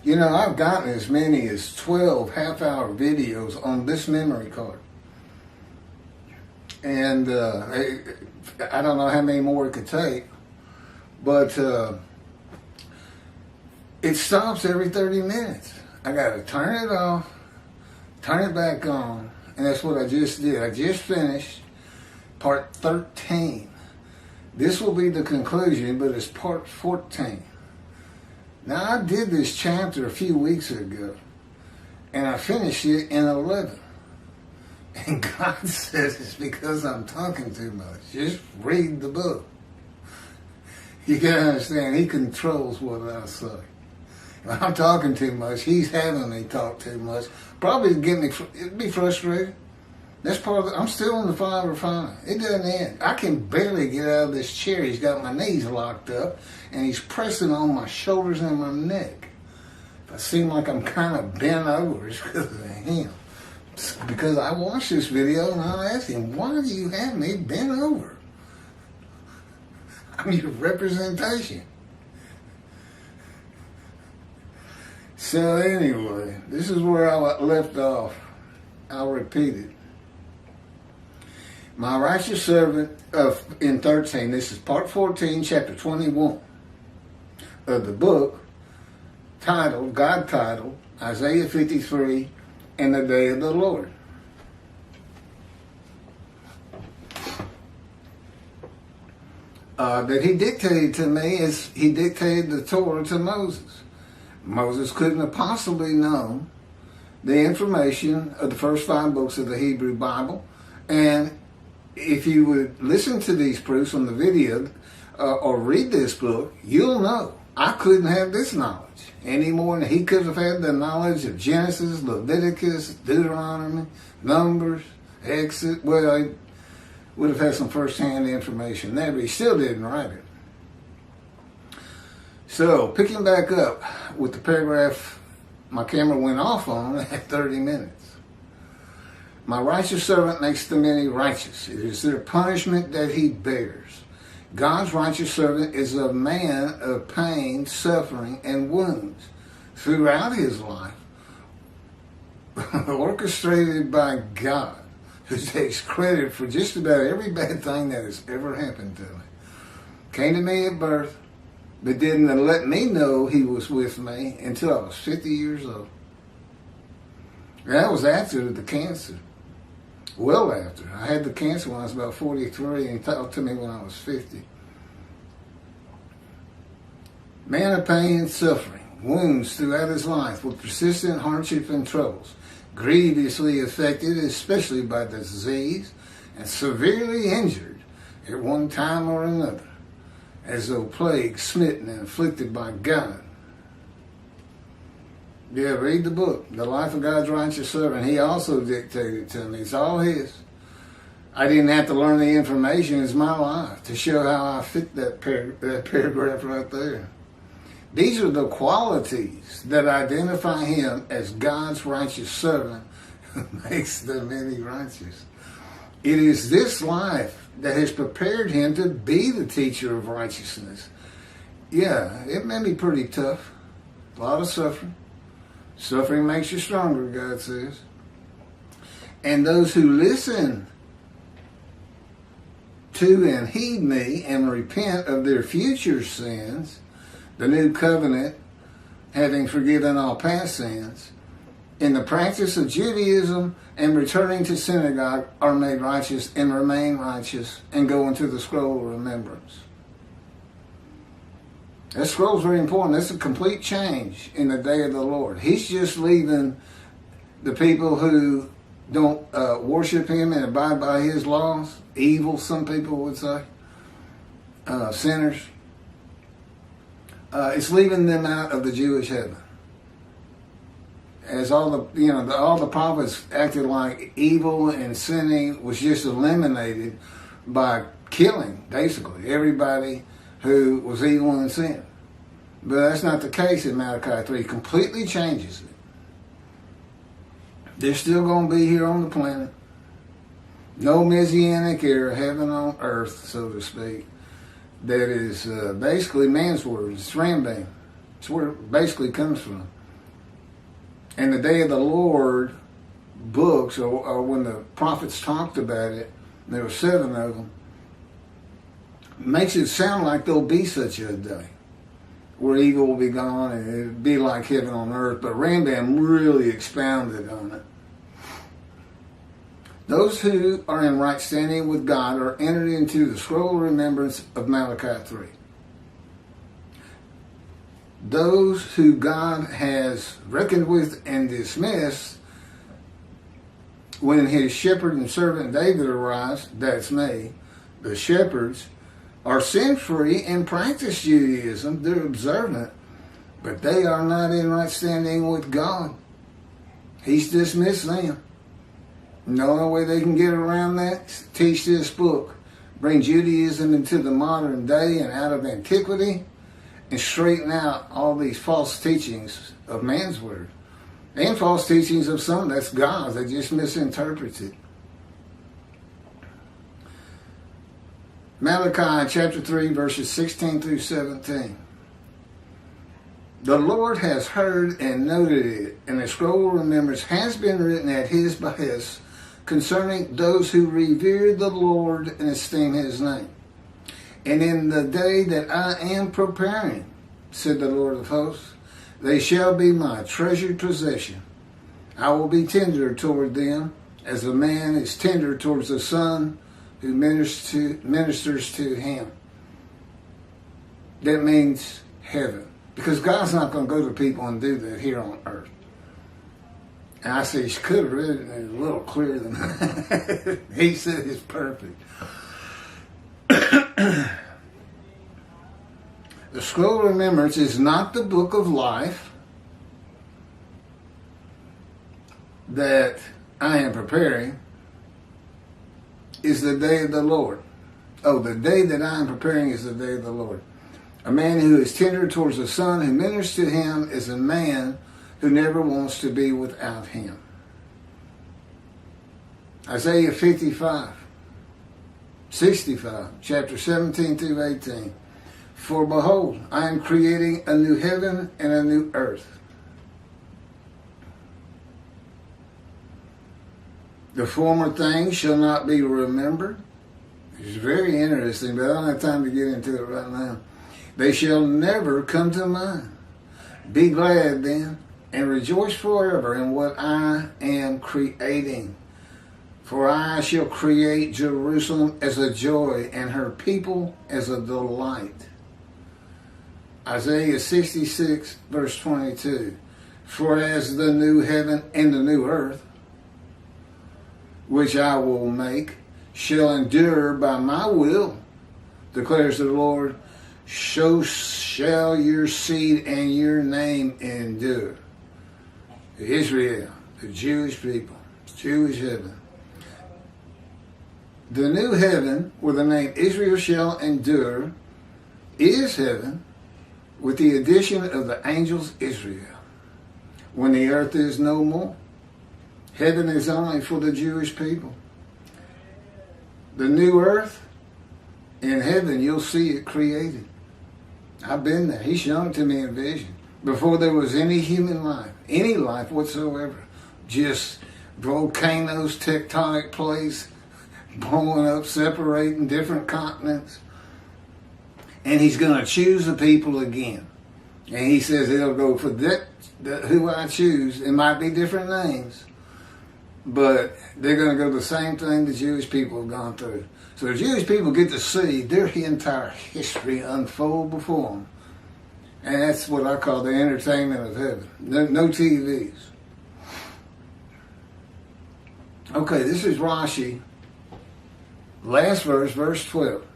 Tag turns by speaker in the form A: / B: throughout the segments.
A: You know, I've gotten as many as 12 half-hour videos on this memory card. And I don't know how many more it could take, but it stops every 30 minutes. I got to turn it off, turn it back on, and that's what I just did. I just finished part 13. This will be the conclusion, but it's part 14. Now, I did this chapter a few weeks ago, and I finished it in 11. And God says it's because I'm talking too much. Just read the book. You gotta understand, He controls what I say. If I'm talking too much, He's having me talk too much. Probably it'd be frustrating. That's part of I'm still in the fire refining. It doesn't end. I can barely get out of this chair. He's got my knees locked up, and He's pressing on my shoulders and my neck. If I seem like I'm kind of bent over, it's because of Him. Because I watched this video and I asked Him, why do you have me bent over? I'm your representation. So anyway, this is where I left off. I'll repeat it. My righteous servant in 13, this is part 14, chapter 21 of the book, titled, Isaiah 53, and the day of the Lord. That He dictated to me is He dictated the Torah to Moses. Moses couldn't have possibly known the information of the first 5 books of the Hebrew Bible. And if you would listen to these proofs on the video or read this book, you'll know I couldn't have this knowledge any more than he could have had the knowledge of Genesis, Leviticus, Deuteronomy, Numbers, Exodus. Well, I would have had some first-hand information there, but he still didn't write it. So, picking back up with the paragraph my camera went off on at 30 minutes. My righteous servant makes the many righteous. It is their punishment that he bears. God's righteous servant is a man of pain, suffering, and wounds throughout his life, orchestrated by God, who takes credit for just about every bad thing that has ever happened to me. Came to me at birth, but didn't let me know He was with me until I was 50 years old. That was after the cancer. Well after. I had the cancer when I was about 43, and He talked to me when I was 50. Man of pain and suffering, wounds throughout his life with persistent hardship and troubles, grievously affected, especially by disease, and severely injured at one time or another, as though plague smitten and afflicted by God. Yeah, read the book, The Life of God's Righteous Servant. He also dictated to me. It's all His. I didn't have to learn the information. It's my life to show how I fit that paragraph right there. These are the qualities that identify Him as God's righteous servant who makes the many righteous. It is this life that has prepared Him to be the teacher of righteousness. Yeah, it may be pretty tough. A lot of suffering. Suffering makes you stronger, God says. And those who listen to and heed me and repent of their future sins, the new covenant, having forgiven all past sins, in the practice of Judaism and returning to synagogue, are made righteous and remain righteous and go into the scroll of remembrance. That scroll is very important. That's a complete change in the day of the Lord. He's just leaving the people who don't worship Him and abide by His laws, evil, some people would say, sinners. It's leaving them out of the Jewish heaven. As all the prophets acted like evil and sinning was just eliminated by killing, basically, everybody who was evil and sin. But that's not the case in Malachi 3. It completely changes it. They're still going to be here on the planet. No Messianic era, heaven on earth, so to speak. That is basically man's word. It's rambling. It's where it basically comes from. And the day of the Lord books, or when the prophets talked about it, there were 7 of them, makes it sound like there'll be such a day where evil will be gone and it'll be like heaven on earth. But Rambam really expounded on it. Those who are in right standing with God are entered into the scroll of remembrance of Malachi 3. Those who God has reckoned with and dismissed when his shepherd and servant David arrives, that's me, the shepherds, are sin-free and practice Judaism. They're observant, but they are not in right standing with God. He's dismissed them. The only way they can get around that is teach this book, bring Judaism into the modern day and out of antiquity, and straighten out all these false teachings of man's word. And false teachings of some, that's God's. They just misinterpret it. Malachi chapter 3, verses 16 through 17. The Lord has heard and noted it, and a scroll of remembrance has been written at his behest concerning those who revere the Lord and esteem his name. And in the day that I am preparing, said the Lord of hosts, they shall be my treasured possession. I will be tender toward them, as a man is tender towards the son who ministers to him. That means heaven. Because God's not going to go to people and do that here on earth. And I said, you could have read it a little clearer than that. He said it's perfect. The scroll of remembrance is not the book of life that I am preparing. Is the day of the Lord. Oh, the day that I am preparing is the day of the Lord. A man who is tender towards the son who ministers to him is a man who never wants to be without him. Isaiah 55, 65, chapter 17 through 18. For behold, I am creating a new heaven and a new earth. The former things shall not be remembered. It's very interesting, but I don't have time to get into it right now. They shall never come to mind. Be glad then, and rejoice forever in what I am creating. For I shall create Jerusalem as a joy, and her people as a delight. Isaiah 66, verse 22. For as the new heaven and the new earth, which I will make, shall endure by my will, declares the Lord, so shall your seed and your name endure. Israel, the Jewish people, Jewish heaven. The new heaven, where the name Israel shall endure, is heaven, with the addition of the angels Israel, when the earth is no more. Heaven is only for the Jewish people. The new earth in heaven, you'll see it created. I've been there. He's shown it to me in vision. Before there was any human life, any life whatsoever, just volcanoes, tectonic plates, blowing up, separating different continents. And he's going to choose the people again. And he says it'll go for that who I choose. It might be different names, but they're going to go the same thing the Jewish people have gone through. So the Jewish people get to see their entire history unfold before them. And that's what I call the entertainment of heaven. No TVs. Okay, this is Rashi. Last verse, verse 12.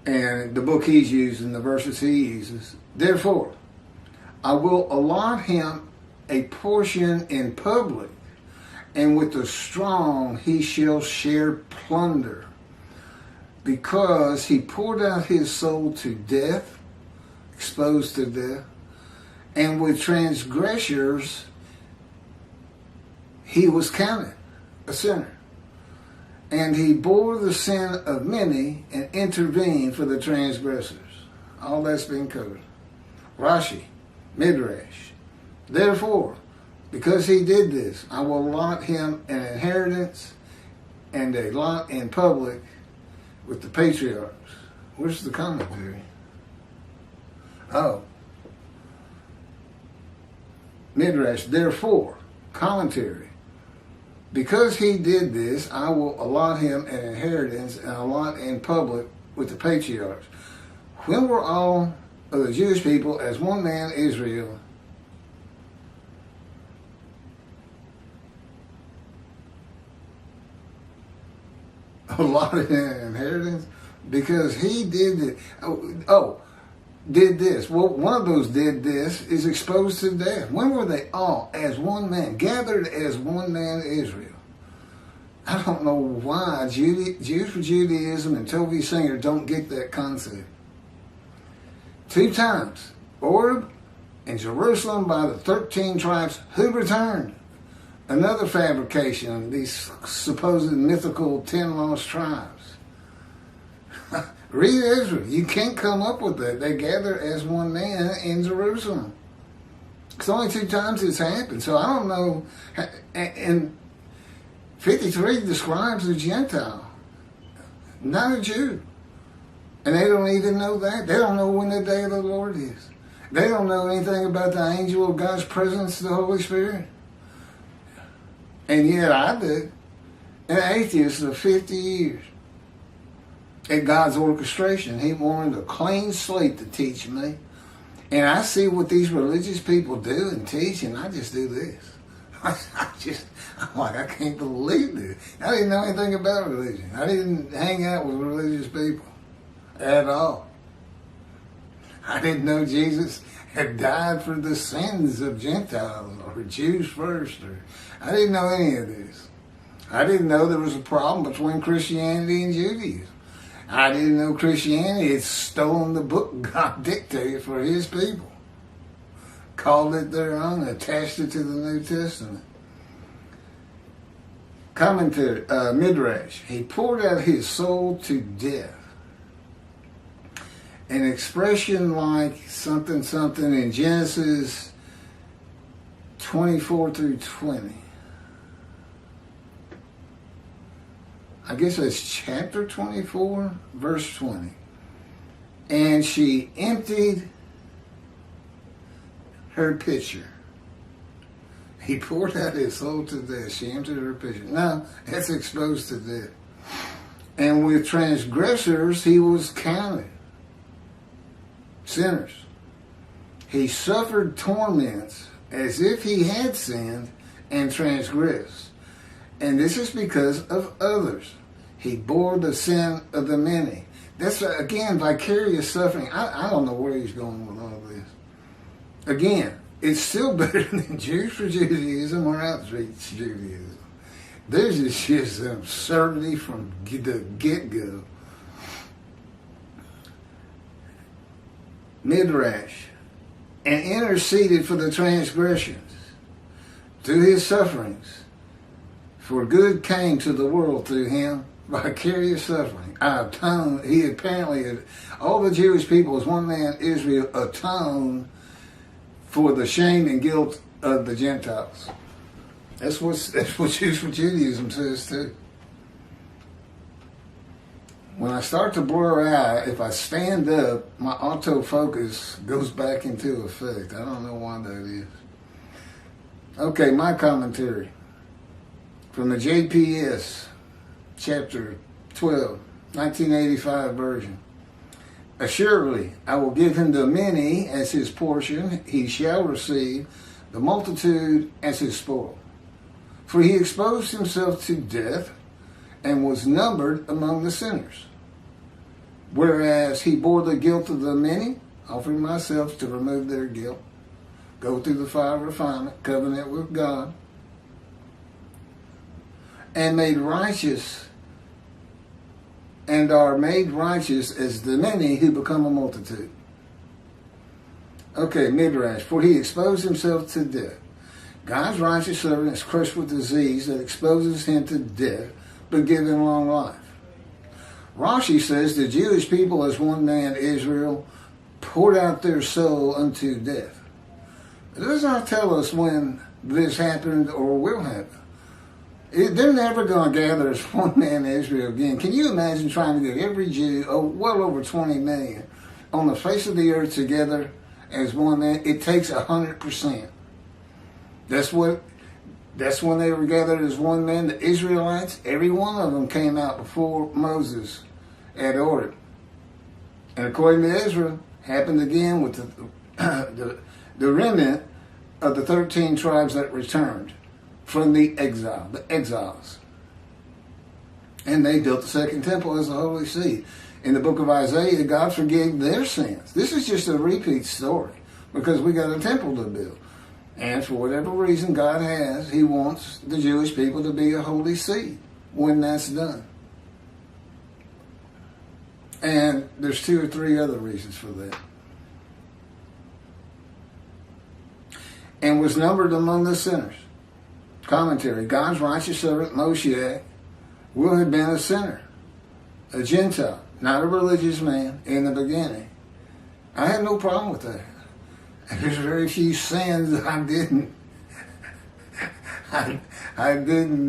A: And the book he's using, the verses he uses. Therefore, I will allot him a portion in public, and with the strong he shall share plunder, because he poured out his soul to death, exposed to death, and with transgressors he was counted a sinner. And he bore the sin of many and intervened for the transgressors. All that's been covered. Rashi, Midrash, Therefore, because he did this, I will allot him an inheritance and a lot in public with the patriarchs. Where's the commentary? Oh. Midrash, therefore, commentary. Because he did this, I will allot him an inheritance and a lot in public with the patriarchs. When were all of the Jewish people as one man Israel allotted an inheritance? Because he did it. Did this. Well, one of those did this is exposed to death. When were they all as one man, gathered as one man Israel? I don't know why Jews for Judaism and Toby Singer don't get that concept. 2 times, Oreb and Jerusalem by the 13 tribes who returned. Another fabrication, these supposed mythical 10 lost tribes. Read Israel. You can't come up with that. They gather as one man in Jerusalem. It's only 2 times it's happened. So I don't know. And 53 describes a Gentile, not a Jew. And they don't even know that. They don't know when the day of the Lord is. They don't know anything about the angel of God's presence, the Holy Spirit. And yet I did. An atheist of 50 years. At God's orchestration, he wanted a clean slate to teach me. And I see what these religious people do and teach, and I just do this. I'm like, I can't believe this. I didn't know anything about religion. I didn't hang out with religious people at all. I didn't know Jesus had died for the sins of Gentiles or Jews first. I didn't know any of this. I didn't know there was a problem between Christianity and Judaism. I didn't know Christianity had stolen the book God dictated for his people. Called it their own, attached it to the New Testament. Commentary, Midrash. He poured out his soul to death. An expression like something in Genesis 24 through 20. I guess that's chapter 24, verse 20. And she emptied her pitcher. He poured out his soul to death. She emptied her pitcher. No, that's exposed to death. And with transgressors he was counted. Sinners. He suffered torments as if he had sinned and transgressed. And this is because of others. He bore the sin of the many. That's, again, vicarious suffering. I don't know where he's going with all this. Again, it's still better than Jews for Judaism or outreach Judaism. There's just an absurdity from the get-go. Midrash. And interceded for the transgressions through his sufferings. For good came to the world through him, vicarious suffering. He apparently, all the Jewish people as one man, Israel, atoned for the shame and guilt of the Gentiles. That's what Jews for Judaism says too. When I start to blur out, if I stand up, my autofocus goes back into effect. I don't know why that is. Okay, my commentary. From the JPS, chapter 12, 1985 version. Assuredly, I will give him the many as his portion. He shall receive the multitude as his spoil. For he exposed himself to death and was numbered among the sinners. Whereas he bore the guilt of the many, offering myself to remove their guilt, go through the fire of refinement, covenant with God, and made righteous, and are made righteous as the many who become a multitude. Okay, Midrash. For he exposed himself to death. God's righteous servant is crushed with disease that exposes him to death, but give him long life. Rashi says the Jewish people as one man, Israel, poured out their soul unto death. It does not tell us when this happened or will happen. They're never going to gather as one man in Israel again. Can you imagine trying to get every Jew, well over 20 million, on the face of the earth together as one man? It takes 100%. That's when they were gathered as one man. The Israelites, every one of them came out before Moses had ordered. And according to Ezra, happened again with the remnant of the 13 tribes that returned from the exiles. And they built the second temple as the holy seed. In the book of Isaiah, God forgave their sins. This is just a repeat story because we got a temple to build. And for whatever reason God has, he wants the Jewish people to be a holy seed when that's done. And there's 2 or 3 other reasons for that. And was numbered among the sinners. Commentary: God's righteous servant Moshiach will have been a sinner, a Gentile, not a religious man in the beginning. I had no problem with that. There's very few sins that I didn't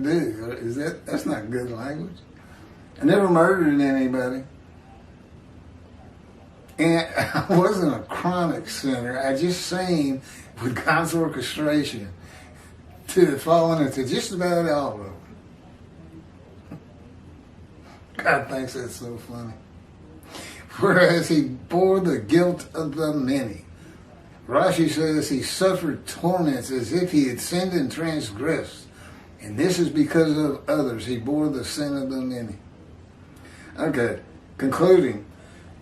A: do. That's not good language. I never murdered anybody. And I wasn't a chronic sinner. I just sinned with God's orchestration to falling into just about all of them. God thinks that's so funny. Whereas he bore the guilt of the many. Rashi says he suffered torments as if he had sinned and transgressed. And this is because of others. He bore the sin of the many. Okay, concluding.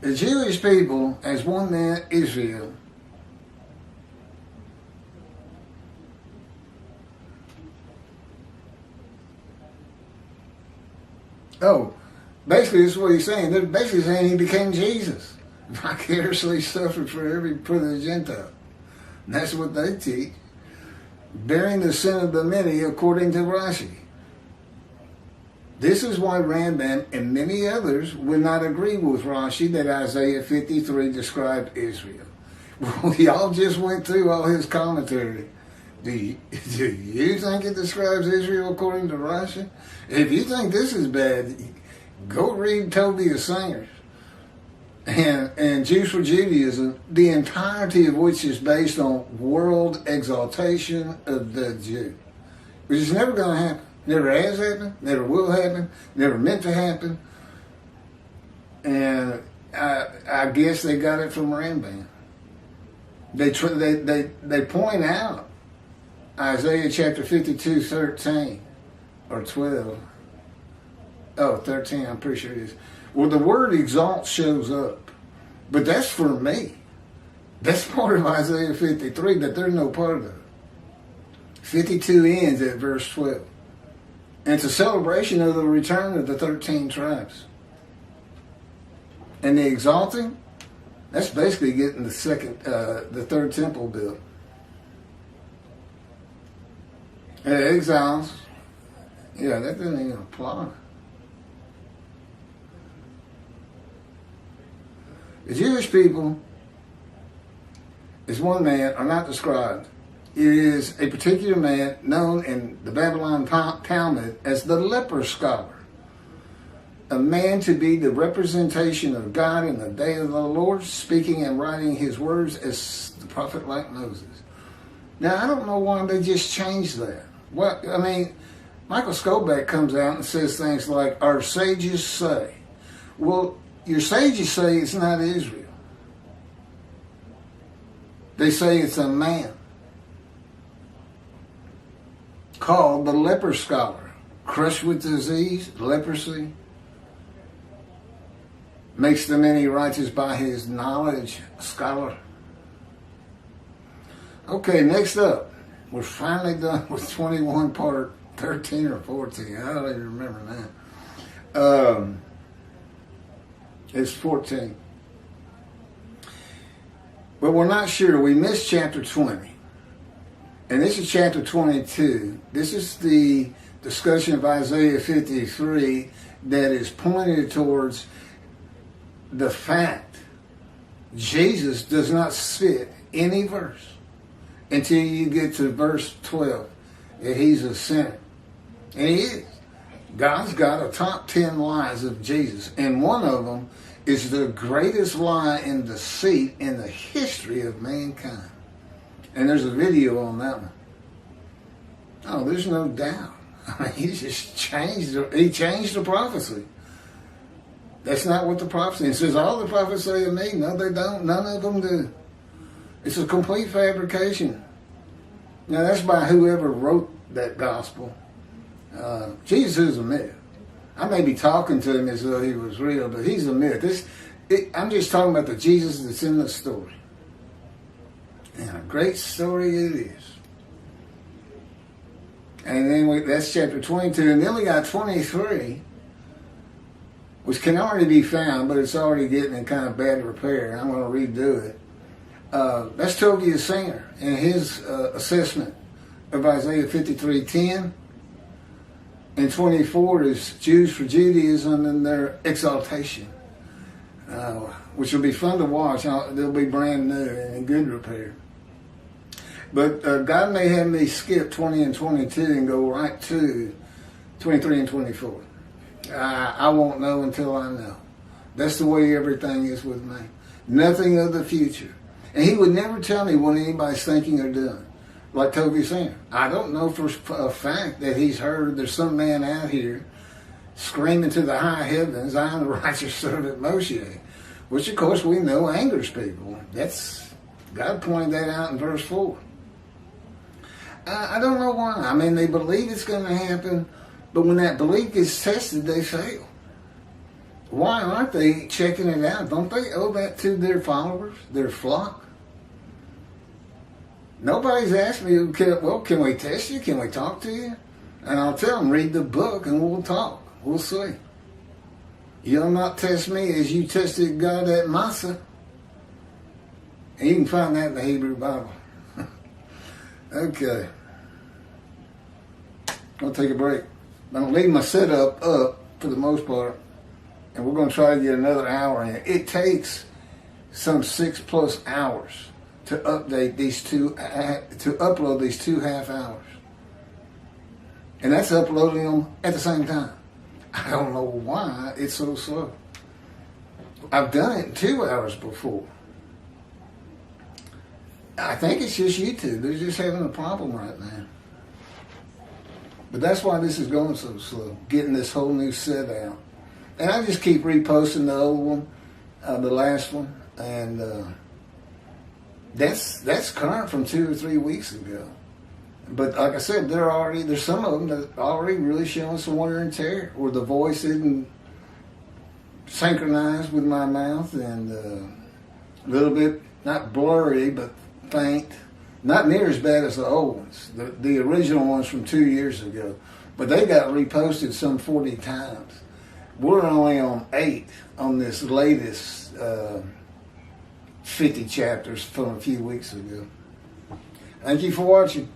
A: The Jewish people, as one man, Israel, basically this is what he's saying. They're basically saying he became Jesus. Vicariously suffered for the Gentile. And that's what they teach. Bearing the sin of the many according to Rashi. This is why Rambam and many others would not agree with Rashi that Isaiah 53 described Israel. We all just went through all his commentary. Do you think it describes Israel according to Rashi? If you think this is bad, go read Tobias Singers and Jews for Judaism, the entirety of which is based on world exaltation of the Jew, which is never going to happen. Never has happened, never will happen, never meant to happen. And I guess they got it from Rambam. They point out Isaiah chapter 52, 13 or 12. Oh, 13, I'm pretty sure it is. Well, the word exalt shows up. But that's for me. That's part of Isaiah 53 that they're no part of. 52 ends at verse 12. And it's a celebration of the return of the 13 tribes. And the exalting, that's basically getting the third temple built. And the exiles, yeah, that doesn't even apply. The Jewish people, as one man, are not described. It is a particular man known in the Babylon Talmud as the leper scholar, a man to be the representation of God in the day of the Lord, speaking and writing his words as the prophet like Moses. Now, I don't know why they just changed that. Michael Skoback comes out and says things like, our sages say. Well, your sages say it's not Israel. They say it's a man called the leper scholar, crushed with disease, leprosy, makes the many righteous by his knowledge, scholar. Okay, next up, we're finally done with 21 part 13 or 14. I don't even remember that. It's 14. But we're not sure. We missed chapter 20. And this is chapter 22. This is the discussion of Isaiah 53 that is pointed towards the fact Jesus does not fit any verse until you get to verse 12 that he's a sinner. And he is. God's got a top 10 lies of Jesus. And one of them is the greatest lie and deceit in the history of mankind. And there's a video on that one. Oh, there's no doubt. I mean, he just changed the prophecy. That's not what the prophecy is. It says all the prophets say of me. No, they don't. None of them do. It's a complete fabrication. Now, that's by whoever wrote that gospel. Jesus is a myth. I may be talking to him as though he was real, but he's a myth. I'm just talking about the Jesus that's in the story. And a great story it is. And then that's chapter 22. And then we got 23, which can already be found, but it's already getting in kind of bad repair. I'm going to redo it. That's Toby the singer and his assessment of Isaiah 53:10. And 24 is Jews for Judaism and their exaltation, which will be fun to watch. They'll be brand new and in good repair. But God may have me skip 20 and 22 and go right to 23 and 24. I won't know until I know. That's the way everything is with me. Nothing of the future. And he would never tell me what anybody's thinking or doing. Like Toby's saying, I don't know for a fact that he's heard there's some man out here screaming to the high heavens, I am the righteous servant Moshiach, which of course we know angers people. God pointed that out in verse 4. I don't know why. I mean, they believe it's going to happen, but when that belief gets tested, they fail. Why aren't they checking it out? Don't they owe that to their followers, their flock? Nobody's asked me, can we test you? Can we talk to you? And I'll tell them, read the book and we'll talk. We'll see. You'll not test me as you tested God at Massa. And you can find that in the Hebrew Bible. Okay. I'll take a break. I'm going to leave my setup up for the most part. And we're going to try to get another hour in. It takes some 6+ hours to upload these 2 half hours. And that's uploading them at the same time. I don't know why it's so slow. I've done it in 2 hours before. I think it's just YouTube. They're just having a problem right now. But that's why this is going so slow, getting this whole new set out. And I just keep reposting the old one, the last one, and that's current from 2 or 3 weeks ago. But like I said, there's some of them that are already really showing some wear and tear, where the voice isn't synchronized with my mouth and a little bit, not blurry, but faint. Not near as bad as the old ones, the original ones from 2 years ago. But they got reposted some 40 times. We're only on 8 on this latest 50 chapters from a few weeks ago. Thank you for watching.